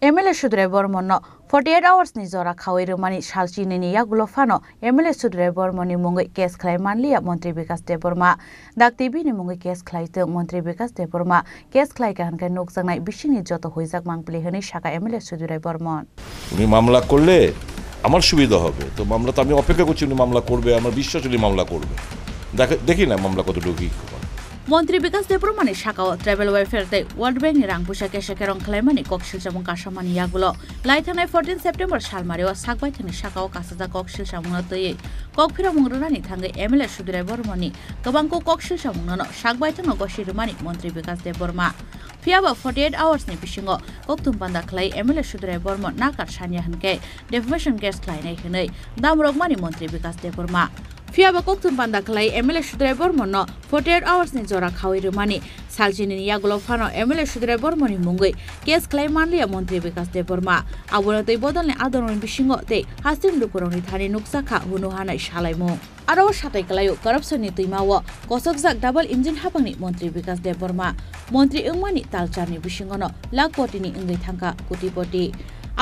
MLA Sudre Bormono 48 hours ni zora khawai rumani shalchini ni yagulo fano MLA Sudre Bormoni mungai kes khlai manlia Montri Vikas Deborma dak TV ni mungai kes khlai te Montri Vikas Deborma kes khlai kan kan nok jangnai bisini joto hoijak mangpli hini shaka MLA Sudre Bormon উনি মামলা করলে আমার সুবিধা হবে তো মামলা তো আমি অপেক্ষা করছি উনি মামলা করবে আমার বিশ্বাস উনি মামলা করবে দেখি না মামলা কতটুকু কি Montri Vikas Debormani shakao travel welfare te World Bank ni rang pusa kesha kerong khlaimani kokshil jamung kasamani yagulo laithanai 14 September salmario sakbai thani shakao kasaja kokshil samungna tei kokphira mungrani thangai MLA Sudre Bormoni gobangko kokshil samungna sakbai thano gosirumani Montri Vikas Deborma Fiaba 48 hours ni bisingo koktum panda khlai MLA Sudre Bormon nakar sanya hanke defamation case khlai nai hinai damrogmani Montri Vikas Deborma Fiaba koktum panda khlai MLA Sudre Bormon no 48 hours ni jora khawai rumani saljini yagulo fano MLA Sudre Bormoni mungoi case khlai manlia Montri Vikas Deborma abona tei bodalne adoron bisingo te hastim dukuroni thani nuksakha hunu hanai salaimu aro satai kalayo corruption ni tuimawo kosokjak double engine hapangni Montri Vikas Deborma Montri ungmani talcharni bisingo no lakh koti ni ungai thangka kotipoti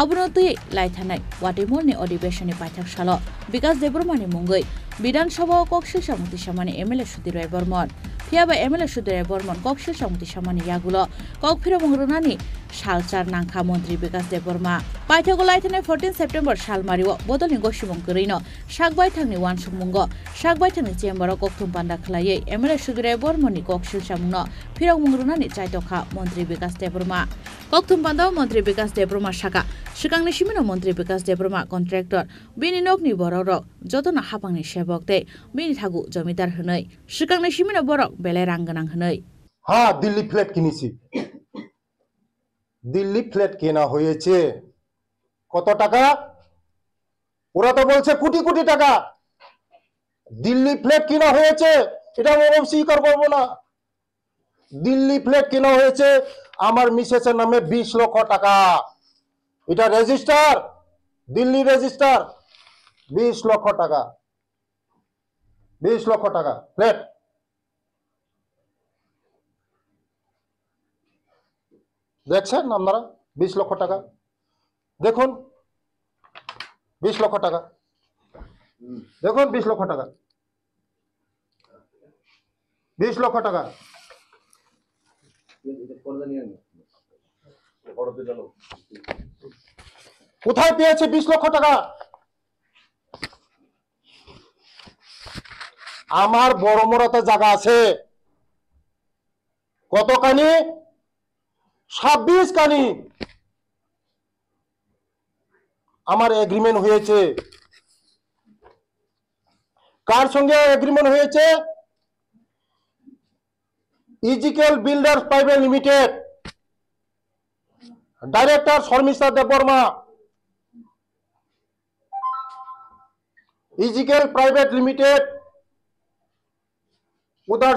Abuno tui laithanai watimorni adibeshoni paithak salo Vikas Debormani mungoi Bidan Sabha kokshil samuti samani MLA Sudre Bormon Fiaba MLA Sudre Bormon kokshil samuti samani yagulo kokphira mungrunani salchar nangkha Montri Vikas Deborma paithago laithanai 14 September salmariwo bodolni gosimong kurino sakbai thangni wansukmungo sakbai thangni chamber kokthum panda khlaiye MLA Sudre Bormoni kokshil samungno phirong mungrunani chaitokha Montri Vikas Deborma kokthum panda Montri Vikas Deborma saka Shikangni Shimino Montri Vikas Deborma contractor bini nokni borok jotona hapangni sebok te bini thagu জমিদার হনই Shikangni Shimino borok bele rangganang হনই হ্যাঁ Delhi flat কিনেছি Delhi flat কেনা হয়েছে কত টাকা ওরা তো বলছে কোটি কোটি টাকা দিল্লি ফ্ল্যাট কেনা হয়েছে এটা আমি স্বীকার করব না দিল্লি ফ্ল্যাট কেনা হয়েছে আমার মিসেসের নামে 20 লক্ষ টাকা এটা রেজিস্টার দিল্লি রেজিস্টার 20 লক্ষ টাকা 20 লক্ষ টাকা ফ্ল্যাট দেখছেন আপনারা 20 লক্ষ টাকা দেখুন 20 লক্ষ টাকা দেখুন 20 লক্ষ টাকা 20 লক্ষ টাকা কোথায় পেয়েছে 20 লক্ষ টাকা আমার বড়মরাতে জায়গা আছে কতখানি 26 কানি আমার এগ্রিমেন্ট হয়েছে কার সঙ্গে এগ্রিমেন্ট হয়েছে Ezekiel builders private limited director Sharmistha Debbarma Ezekiel private limited ওর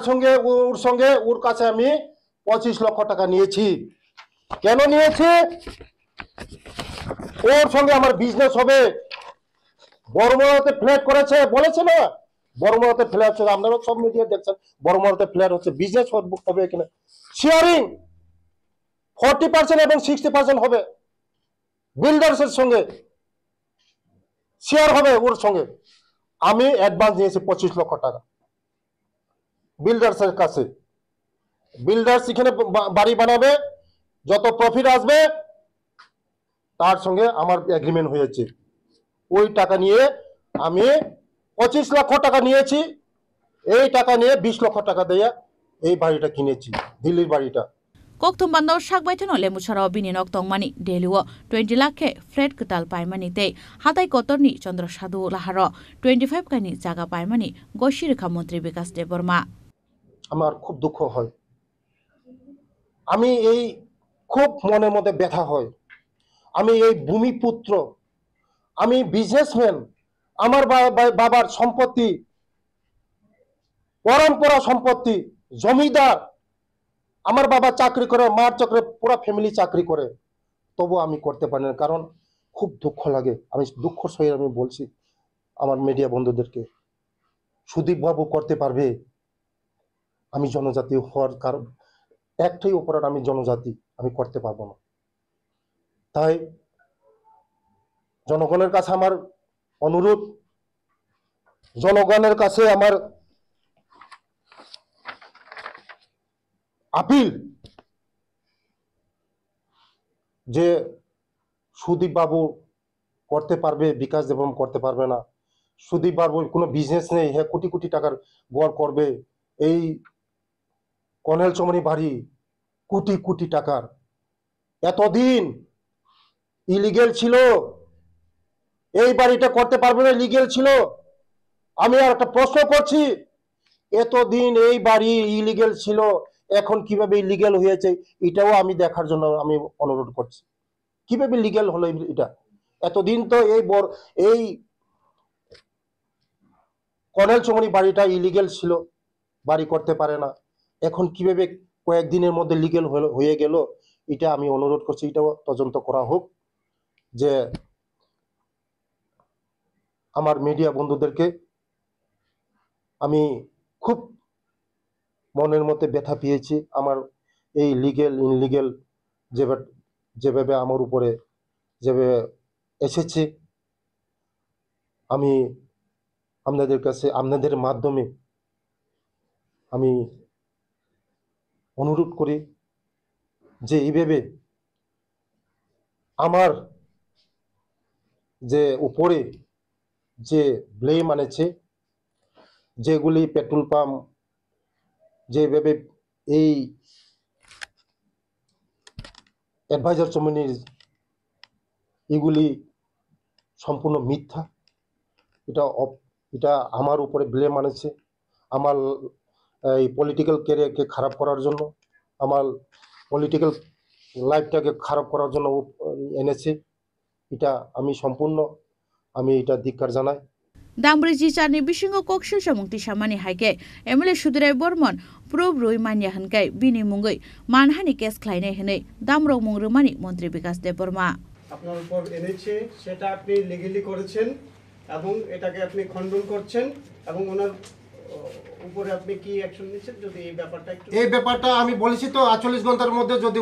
সঙ্গে ওর কাছে আমি 25 লক্ষ টাকা নিয়েছি কেন নিয়েছি ওর সঙ্গে আমার বিজনেস হবে বড়মরাতে ফ্ল্যাট করেছে বলেছে না বড়মরাতে ফ্ল্যাট হচ্ছে আপনারা সব মিডিয়া দেখছেন বড়মরাতে ফ্ল্যাট হচ্ছে বিজনেস হবে এখানে শেয়ারিং 40% এবং 60% হবে বিল্ডার্সের সঙ্গে শেয়ার হবে ওর সঙ্গে আমি অ্যাডভান্স নিয়েছি 25 লক্ষ টাকা বিল্ডার্সের কাছে বিল্ডার্স এখানে বাড়ি বানাবে যত প্রফিট আসবে তার সঙ্গে আমার এগ্রিমেন্ট হয়েছে ওই টাকা নিয়ে আমি 25 লক্ষ টাকা নিয়েছি এই টাকা নিয়ে 20 লক্ষ টাকা দিয়ে এই বাড়িটা কিনেছি দিল্লির বাড়িটা kokthum bandau sakbai thano lemuchara bini nok tongmani deliwo 20 lakhe flat kutal paimani te hatai kotorni Chandra Sadhu laharo 25 kani jaga paimani goshirikha Montri Vikas Deborma আমার খুব দুঃখ হয় আমি এই খুব মনের মধ্যে ব্যথা হয় আমি এই ভূমিপুত্র আমি বিজনেসম্যান আমার বাবার সম্পত্তি পরম্পরা সম্পত্তি জমিদার আমার বাবা চাকরি করে মার চাকরি পুরো ফ্যামিলি চাকরি করে তবু আমি করতে পারি না কারণ খুব দুঃখ লাগে আমি দুঃখ সহিত আমি বলছি আমার মিডিয়া বন্ধুদেরকে সুদীপ বাবু করতে পারবে আমি জনজাতি হওয়ার কারণ একটাই অপরাধ আমি জনজাতি আমি করতে পারবো না তাই জনগণের কাছে আমার অনুরোধ, জনগণের কাছে আমার আপিল যে সুদীপ বাবু করতে পারবে, বিকাশ দেবম করতে পারবে না। সুদীপ বাবুর কোনো বিজনেস নেই, হ্যাঁ কোটি কোটি টাকার গড় করবে। এই কর্নেল চৌমনি বাড়ি কোটি কোটি টাকার, এতদিন ইলিগেল ছিল, এই বাড়িটা করতে পারবে না, লিগেল ছিল। আমি আর একটা প্রশ্ন করছি, এতদিন এই বাড়ি ইলিগেল ছিল, এখন কিভাবে লিগেল হয়েছে এটাও আমি দেখার জন্য আমি অনুরোধ করছি, কিভাবে লিগেল হলো এটা। এতদিন তো এই কর্নেল চৌমনি বাড়িটা ইলিগেল ছিল, বাড়ি করতে পারে না, এখন কিভাবে কয়েকদিনের মধ্যে লিগেল হয়ে গেল, এটা আমি অনুরোধ করছি, এটাও তদন্ত করা হোক। যে আমার মিডিয়া বন্ধুদেরকে আমি খুব মনের মধ্যে ব্যথা পেয়েছি, আমার এই লিগেল ইনলিগেল যেভাবে আমার উপরে যেভাবে এসেছে। আমি আপনাদের কাছে আপনাদের মাধ্যমে আমি অনুরোধ করি যে এইভাবে আমার যে উপরে যে ব্লেম আনেছে, যেগুলি পেট্রোল পাম্প যেভাবে এই অ্যাডভাইজার চৌমনির এগুলি সম্পূর্ণ মিথ্যা, এটা আমার উপরে ব্লেম আনেছে, আমার এই পলিটিক্যাল ক্যারিয়ারকে খারাপ করার জন্য, আমার পলিটিক্যাল লাইফটাকে খারাপ করার জন্য এনেছে। এটা আমি সম্পূর্ণ এটা ধিক্কার জানাই। दामब्रै जिचारनि बिसिङाव कक्सिल सामुंथि सामानि हाइके एमएलए सुदिराय बर्मन प्रुब रुइ मान्या हनकाय बिनि मुंगै मानहानि केस ख्लायनाय हनै दामरौ मुंग्रोमानि मन्त्री विकास देबबर्मा আপনার উপর এনেছে সেটা আপনি লিগ্যালি করেছেন এবং এটাকে আপনি খণ্ডন করছেন এবং ওনার উপরে আপনি কি অ্যাকশন নিচ্ছেন যদি এই ব্যাপারটা আমি বলেছি তো 48 ঘন্টার মধ্যে যদি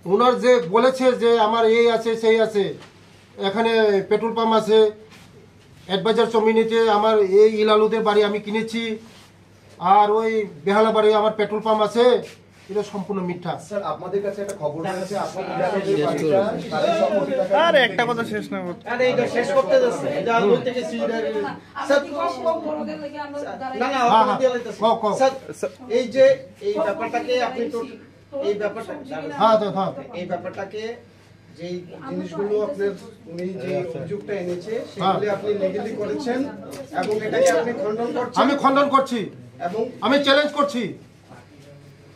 উনার যে বলেছে যে আমার এই আছে সেই আছে, এখানে পেট্রোল পাম্প আছে, অ্যাডভাইজার চৌমনিতে আমার এই ইলালুদের বাড়ি আমি কিনেছি, আর ওই বেহালা বাড়ি আমার পেট্রোল পাম্প আছে, এটা সম্পূর্ণ মিথ্যা। স্যার আপনাদের কাছে একটা খবর আছে, আপনাদের বাড়িটা তাদের সম্পত্তি টাকা আরে একটা কথা শেষ না করতে, আরে এটা শেষ করতে যাচ্ছে এটা আলো থেকে সিডার স্যার না না আপনি দিয়ে লাইতেছেন স্যার এই যে এই ব্যাপারটাকে আপনি তো এই ব্যাপারটা হ্যাঁ হ্যাঁ এই ব্যাপারটাকে যে জিনিসগুলো আপনার উনি যে অভিযোগটা এনেছে সেগুলো আপনি লিগ্যালি করেছেন এবং এটাকে আপনি খণ্ডন করছেন। আমি খণ্ডন করছি এবং আমি চ্যালেঞ্জ করছি,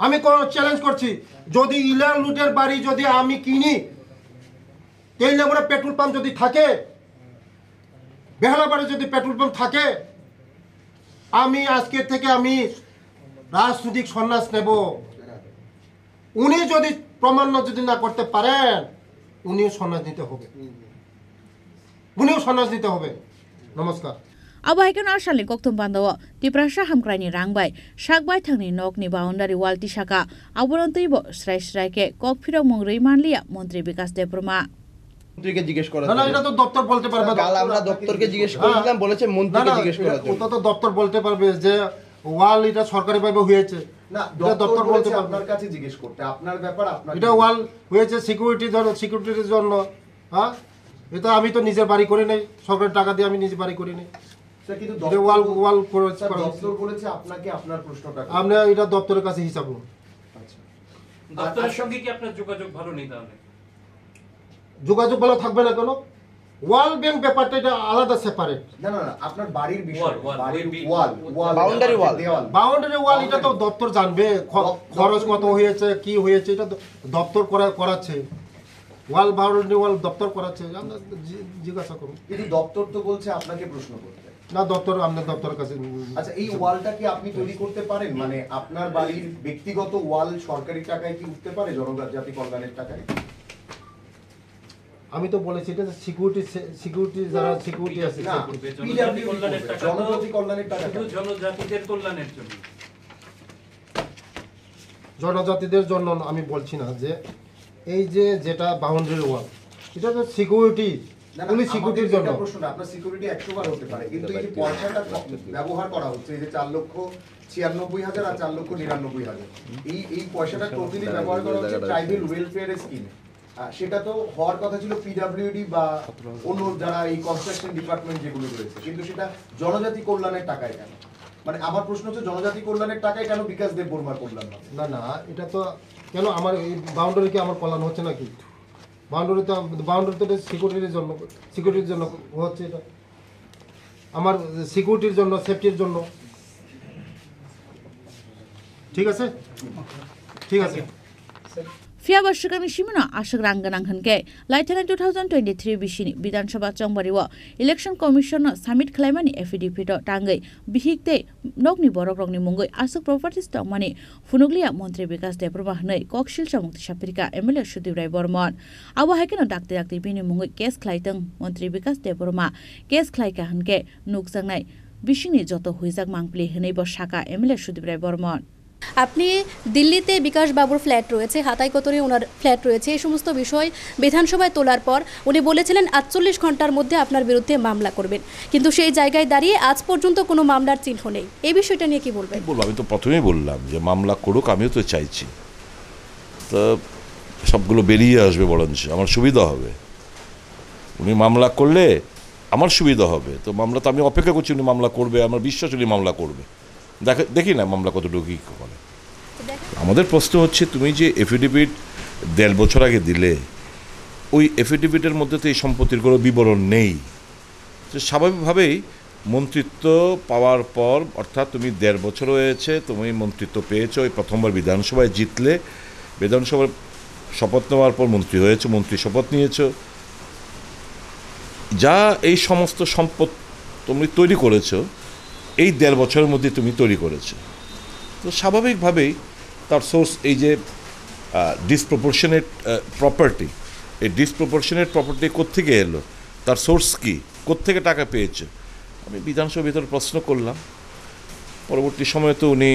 আমি কোন চ্যালেঞ্জ করছি, যদি ইলাল লুটের বাড়ি যদি আমি কিনি, তেল নামরা পেট্রোল পাম্প যদি থাকে, বেহালা বাড়ি যদি পেট্রোল পাম্প থাকে, আমি আজকে থেকে আমি রাজনৈতিক সন্ন্যাস নেব। উনি যদি প্রমাণ যদি না করতে পারেন, উনিও সন্ন্যাস নিতে হবে, নমস্কার। Abahaikan arsalni koktum bandawo tiprasha hamkraini rangbai sakbai thangni nokni boundary wall tisaka aburantoibo srai sraike kokphiro mungrei manliya মন্ত্রী বিকাশ দেববর্মা মন্ত্রীকে জিজ্ঞেস করা না এটা তো দপ্তর বলতে পারবে। কাল আমরা দপ্তরকে জিজ্ঞেস করেছিলাম, বলেছে মন্ত্রীকে জিজ্ঞেস করার জন্য। ওটা তো দপ্তর বলতে পারবে যে ওয়াল এটা সরকারিভাবে হয়েছে, না দপ্তর বলতে পারবে, আপনার কাছে জিজ্ঞেস করতে, আপনার ব্যাপার আপনার। এটা ওয়াল হয়েছে সিকিউরিটির জন্য। হ্যাঁ এটা আমি তো নিজের বাড়ি করে নেই, সরকারি টাকা দিয়ে আমি নিজে বাড়ি করে নেই। স্যার কিন্তু ওয়াল করেছে, দপ্তর বলেছে আপনাকে আপনার প্রশ্নটা আমরা এটা দপ্তরের কাছে হিসাব। আচ্ছা দপ্তরের সঙ্গে কি আপনার যোগাযোগ ভালো নেই? তাহলে যোগাযোগ ভালো থাকবে না কেন? ওয়াল ব্যাংক ব্যাপারটা এটা আলাদা সেপারেট। না আপনার বাড়ির বিষয়, বাউন্ডারি ওয়াল এটা তো দপ্তর জানবে, খরচ কত হয়েছে কি হয়েছে, এটা দপ্তর করাচ্ছে। ওয়াল বাউন্ডারি ওয়াল দপ্তর করাচ্ছে, জিজ্ঞাসা করুন। কিন্তু দপ্তর তো বলছে আপনাকে প্রশ্ন করতে। না দপ্তর আপনার দপ্তরের কাছে। আচ্ছা এই ওয়ালটা কি আপনি তৈরি করতে পারেন? মানে আপনার বাড়ির ব্যক্তিগত ওয়াল সরকারি টাকায় কি উঠতে পারে, জনজাতি কল্যাণের টাকায়? আমি তো বলেছি এটা সিকিউরিটি যারা সিকিউরিটি আছে, জনজাতি কল্যাণের টাকা জনজাতিদের কল্যাণের জন্য, জনজাতিদের জন্য আমি বলছি না যে এই যে যেটা বাউন্ডারি ওয়াল, এটা তো সিকিউরিটি, পুলিশ সিকিউরিটির জন্য। প্রশ্ন না, আপনার সিকিউরিটি 100 হতে পারে, কিন্তু এই যে পয়সাটা ব্যবহার করা হচ্ছে, এই যে 4,96,000 আর 4,99,000, এই পয়সাটা টোটালি ব্যবহার করা হচ্ছে ট্রাইবাল ওয়েলফেয়ার স্কিমে। সেটা তো হওয়ার কথা ছিল পিডব্লিউডি বা অন্য যারা এই কনস্ট্রাকশন ডিপার্টমেন্ট যেগুলো রয়েছে, কিন্তু সেটা জনজাতি কল্যাণের টাকায় কেন? মানে আমার প্রশ্ন হচ্ছে জনজাতি কল্যাণের টাকায় কেন বিকাশ দেব বর্মার কল্যাণ হবে? না না, এটা তো কেন আমার এই বাউন্ডারিকে আমার কল্যাণ হচ্ছে নাকি? বাউন্ডারি তো সিকিউরিটির জন্য হচ্ছে, এটা আমার সিকিউরিটির জন্য, সেফটির জন্য। ঠিক আছে, ঠিক আছে। Fia Bashukami Shimuna Ashok Ranganang Hanke, Laitana 2023 Bishini, Bidanshabha Chongbariwa, Election Commissioner Summit Klaimani FDP Tangai, Bihikte, Nogni Borogrogni Mungoi, Asok Properties Tomani, Funuglia Montre Bikas de Probahne, Kokshil Chamuk Shapirika, Emily Shudirai Bormon, Awa Hakeno Dakti Bini Mungoi, Kes Klaitang, Montre Bikas de Burma, Kes Klaika Hanke, Nuksangai, Bishini Joto Huizak Mangpli, Henebo Shaka, Emily Shudirai Bormon. আপনি দিল্লিতে বিকাশ বাবুর flat রয়েছে, হাতাইকোতরে ওনার flat রয়েছে, এই সমস্ত বিষয় বিধানসভায় তোলার পর উনি বলেছিলেন 48 ঘন্টার মধ্যে আপনার বিরুদ্ধে মামলা করবেন, কিন্তু সেই জায়গায় দাঁড়িয়ে আজ পর্যন্ত কোনো মামলার চিহ্ন নেই। এই বিষয়টা নিয়ে কি বলবেন? আমি তো প্রথমেই বললাম যে মামলা করুক, আমিও তো চাইছি, তো সবগুলো বেরিয়ে আসবে, বরঞ্চ আমার সুবিধা হবে। উনি মামলা করলে আমার সুবিধা হবে, তো মামলা তো আমি অপেক্ষা করছি, উনি মামলা করবে, আমার বিশ্বাস উনি মামলা করবে। দেখি না মামলা কতটুকু কী করে। আমাদের প্রশ্ন হচ্ছে, তুমি যে এফিডেভিট 1.5 বছর আগে দিলে, ওই এফিডেভিটের মধ্যে তো এই সম্পত্তির কোনো বিবরণ নেই। তো স্বাভাবিকভাবেই মন্ত্রিত্ব পাওয়ার পর, অর্থাৎ তুমি 1.5 বছর হয়েছে তুমি মন্ত্রিত্ব পেয়েছো, এই প্রথমবার বিধানসভায় জিতলে, বিধানসভার শপথ নেওয়ার পর মন্ত্রী হয়েছে, মন্ত্রী শপথ নিয়েছো, যা এই সমস্ত সম্পদ তুমি তৈরি করেছো এই 1.5 বছরের মধ্যে তুমি তৈরি করেছো, তো স্বাভাবিকভাবেই তার সোর্স এই যে ডিসপ্রপোর্শনেট প্রপার্টি, এই ডিসপ্রপোর্শনেট প্রপার্টি কোত্থেকে এলো, তার সোর্স কি, কোত্থেকে টাকা পেয়েছে। আমি বিধানসভার ভিতরে প্রশ্ন করলাম, পরবর্তী সময়ে তো উনি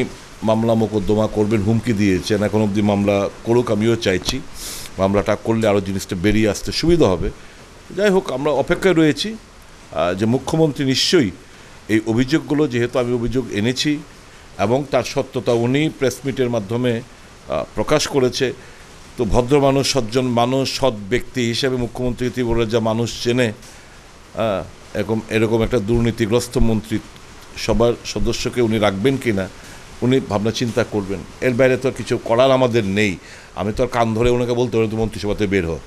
মামলা মোকদ্দমা করবেন হুমকি দিয়েছেন, এখন অবধি মামলা করুক, আমিও চাইছি, মামলাটা করলে আরও জিনিসটা বেরিয়ে আসতে সুবিধা হবে। যাই হোক, আমরা অপেক্ষায় রয়েছি যে মুখ্যমন্ত্রী নিশ্চয়ই এই অভিযোগগুলো, যেহেতু আমি অভিযোগ এনেছি এবং তার সত্যতা উনি প্রেস মিটের মাধ্যমে প্রকাশ করেছে, তো ভদ্র মানুষ, সজ্জন মানুষ, সৎ ব্যক্তি হিসেবে মুখ্যমন্ত্রী বলে যা মানুষ চেনে, এরকম একটা দুর্নীতিগ্রস্ত মন্ত্রী সবার সদস্যকে উনি রাখবেন কি না, উনি ভাবনা চিন্তা করবেন। এর বাইরে তো কিছু করার আমাদের নেই। আমি তো আর কান ধরে ওনাকে বলতে পারি তো মন্ত্রিসভাতে বের হোক,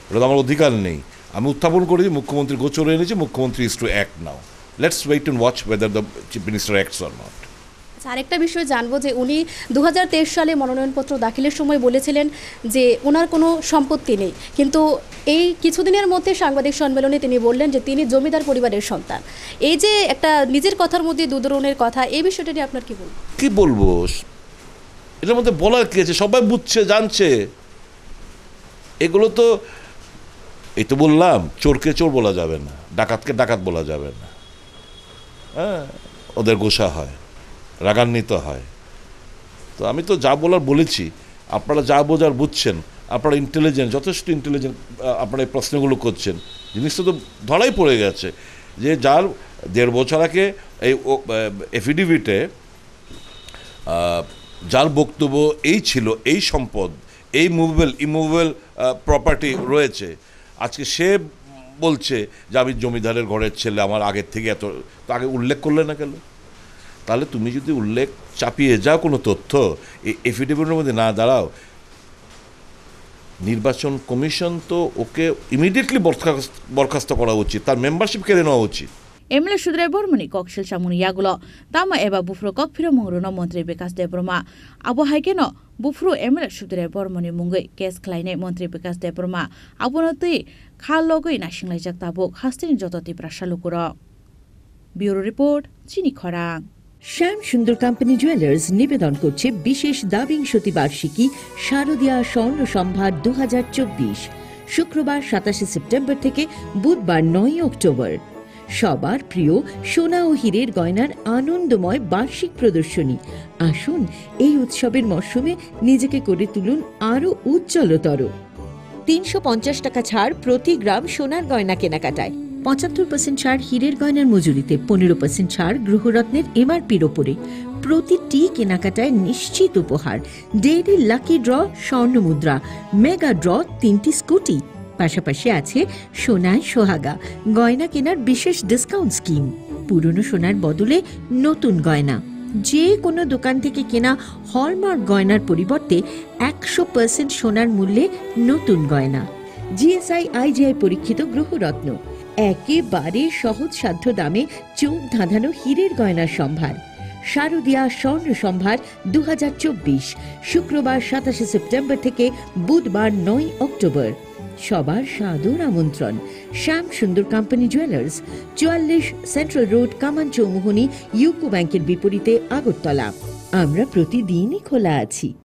ওটা তো আমার অধিকার নেই। আমি উত্থাপন করেছি, মুখ্যমন্ত্রী গোচরে এনেছি, মুখ্যমন্ত্রী is to act now. Let's wait and watch whether the Chief Minister acts or not. আরেকটা বিষয় জানবো যে উনি 2023 সালে মনোনয়নপত্র দাখিলের সময় বলেছিলেন যে ওনার কোনো সম্পত্তি নেই, কিন্তু এই কিছুদিনের মধ্যে সাংবাদিক সম্মেলনে তিনি বললেন যে তিনি জমিদার পরিবারের সন্তান। এই যে একটা নিজের কথার মধ্যে দুধরনের কথা, এই বিষয়টা নিয়ে আপনার কি বলবেন? কি বলবো, এটার মধ্যে বলার কি আছে, সবাই বুঝছে, জানছে। এগুলো তো, এই তো বললাম, চোরকে চোর বলা যাবে না, ডাকাতকে ডাকাত বলা যাবে না, হ্যাঁ, ওদের গোসা হয়, রাগান্বিত হয়। তো আমি তো যা বলার বলেছি, আপনারা যা বোঝার বুঝছেন, আপনারা ইন্টেলিজেন্ট, যথেষ্ট ইন্টেলিজেন্ট, আপনারা এই প্রশ্নগুলো করছেন। জিনিসটা তো ধরাই পড়ে গেছে যে যার 1.5 বছর আগে এই এফিডেভিটে যার বক্তব্য এই ছিল, এই সম্পদ, এই ইমুভেবল প্রপার্টি রয়েছে, আজকে সে বলছে যে আমি জমিদারের ঘরের ছেলে, আমার আগের থেকে এত, তো আগে উল্লেখ করলে না কেন? তাহলে তুমি যদি উল্লেখ চাপিয়ে যাও কোনো তথ্য, এই এফিডেভিটের মধ্যে না দাঁড়াও, নির্বাচন কমিশন তো ওকে ইমিডিয়েটলি বরখাস্ত করা উচিত, তার মেম্বারশিপ কেড়ে নেওয়া উচিত। Emily Shudirai Bormani Kokshil Chamuni Yagulo, Tama Eba Bufro Kokpiro Mungrono Montri Bikas de Burma, Abo Haikeno, Bufro Emily Shudirai Bormani Mungoi, Kes Kleine Montri Bikas de Burma, Abonoti, Kalogoi National Jaktabok, Hastin Jototi Prashalukuro. Bureau Report, Chini Khorang. শ্যাম সুন্দর company jewellers নিবেদন করছে বিশেষ দাবিংশতি বার্ষিকী শারদীয়া স্বর্ণ সম্ভার 2024, শুক্রবার 27 September থেকে বুধবার 9 অক্টোবর। সবার প্রিয় সোনা ও হীরের গয়নার আনন্দময় বার্ষিক প্রদর্শনী। আসুন এই উৎসবের মরশুমে নিজেকে করে তুলুন আরো উজ্জ্বলতর। 350 টাকা ছাড় প্রতি গ্রাম সোনার গয়না কেনাকাটায়, 75% ছাড় হীরের গয়নার মজুরিতে, 15% ছাড় গ্রহরত্নের এমআরপির ওপরে। প্রতিটি কেনাকাটায় নিশ্চিত উপহার, ডেইলি লাকি ড্র স্বর্ণ মুদ্রা, মেগা ড্র 3টি স্কুটি। পাশাপাশি আছে সোনায় সোহাগা গয়না কেনার বিশেষ ডিসকাউন্ট স্কিম। পুরনো সোনার বদলে নতুন গয়না, যে কোনো দোকান থেকে কেনা হলমার্ক গয়নার পরিবর্তে 100% সোনার মূল্যে নতুন গয়না। জিএসআই আইজিআই পরীক্ষিত গ্রহরত্ন, একেবারে সহজসাধ্য দামে চোখ ধাঁধানো হীরের গয়নার সম্ভার। শারদীয়া স্বর্ণ সম্ভার 2024, শুক্রবার 27 সেপ্টেম্বর থেকে বুধবার 9 অক্টোবর। সবার সাদর আমন্ত্রণ। শ্যাম সুন্দর কোম্পানি জুয়েলার্স, 44 সেন্ট্রাল রোড, কামান চৌমুহনী, ইউকো ব্যাংকের বিপরীতে, আগরতলা। আমরা প্রতিদিনই খোলা আছি।